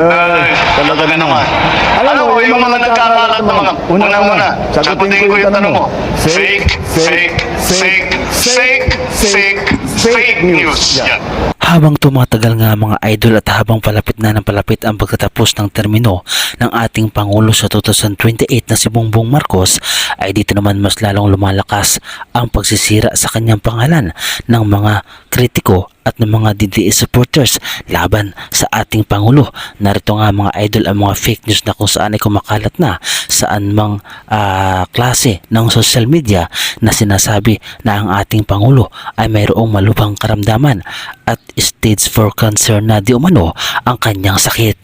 Talaga naman. Alam mo, yung mga nagkakalat na mga una-una, sagutin ko yung tanong mo. Fake news. Yan. Habang tumatagal nga mga idol at habang palapit na ng palapit ang pagtatapos ng termino ng ating Pangulo sa 2028 na si Bongbong Marcos, ay dito naman mas lalong lumalakas ang pagsisira sa kanyang pangalan ng mga kritiko at ng mga DDS supporters laban sa ating Pangulo. Narito nga mga idol ang mga fake news na kung saan ay kumakalat na saan mang klase ng social media na sinasabi na ang ating Pangulo ay mayroong malubhang karamdaman at stage 4 cancer na di umano ang kanyang sakit.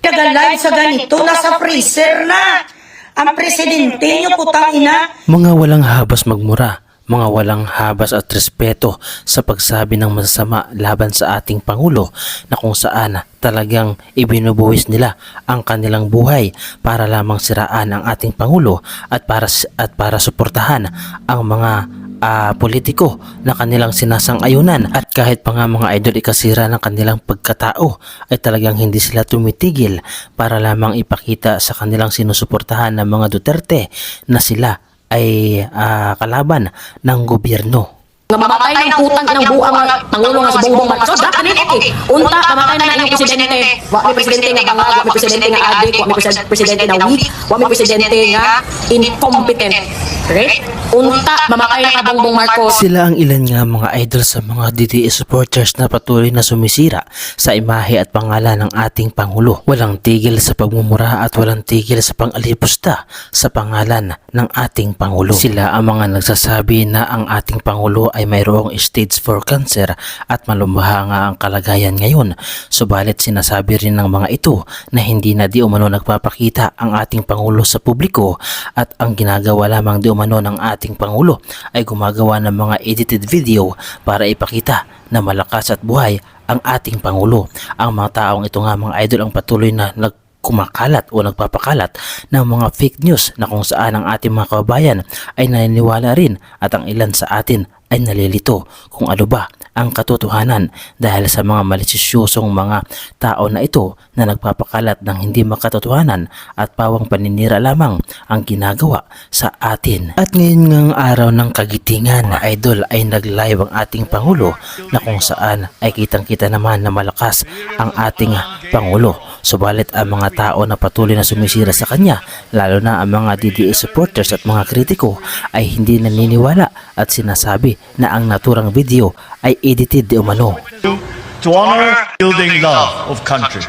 Nag-live sa ganito, nasa freezer na. Ang presidente nyo, putang ina. Mga walang habas magmura, mga walang habas at respeto sa pagsabi ng masasama laban sa ating Pangulo na kung saan talagang ibinubuwis nila ang kanilang buhay para lamang siraan ang ating Pangulo at para suportahan ang mga politiko na kanilang sinasang-ayunan, at kahit pa nga mga idol ikasira ng kanilang pagkatao ay talagang hindi sila tumitigil para lamang ipakita sa kanilang sinusuportahan ng mga Duterte na sila ay kalaban ng gobyerno. Nga mamatay ng putang ng buang Pangulo nga si Bongbong Marcos. Kanit unta mamatay na inyong presidente. Wa may presidente nga bangag, wa may presidente nga adik, wa may presidente nga weak, wa may presidente nga incompetent. Okay? Unta mamatay na ka Bongbong Marcos. Sila ang ilan nga mga idol sa mga DDS supporters na patuloy na sumisira sa imahe at pangalan ng ating Pangulo. Walang tigil sa pagmumura at walang tigil sa pang-alipusta sa pangalan ng ating Pangulo. Sila ang mga nagsasabi na ang ating Pangulo ay mayroong stage 4 cancer at malubha nga ang kalagayan ngayon. Subalit sinasabi rin ng mga ito na hindi na di umano nagpapakita ang ating Pangulo sa publiko, at ang ginagawa lamang di umano ng ating Pangulo ay gumagawa ng mga edited video para ipakita na malakas at buhay ang ating Pangulo. Ang mga taong ito nga mga idol ang patuloy na kumakalat o nagpapakalat ng mga fake news na kung saan ang ating mga kababayan ay naniniwala rin, at ang ilan sa atin ay nalilito kung ano ba ang katotohanan dahil sa mga malisisyosong mga tao na ito na nagpapakalat ng hindi makatotohanan at pawang paninira lamang ang ginagawa sa atin. At ngayon ngang araw ng kagitingan na idol ay nag-live ang ating Pangulo na kung saan ay kitang-kita naman na malakas ang ating Pangulo. Subalit ang mga tao na patuloy na sumisira sa kanya, lalo na ang mga DDS supporters at mga kritiko, ay hindi naniniwala at sinasabi na ang naturang video ay edited di umano. To honor building love of country.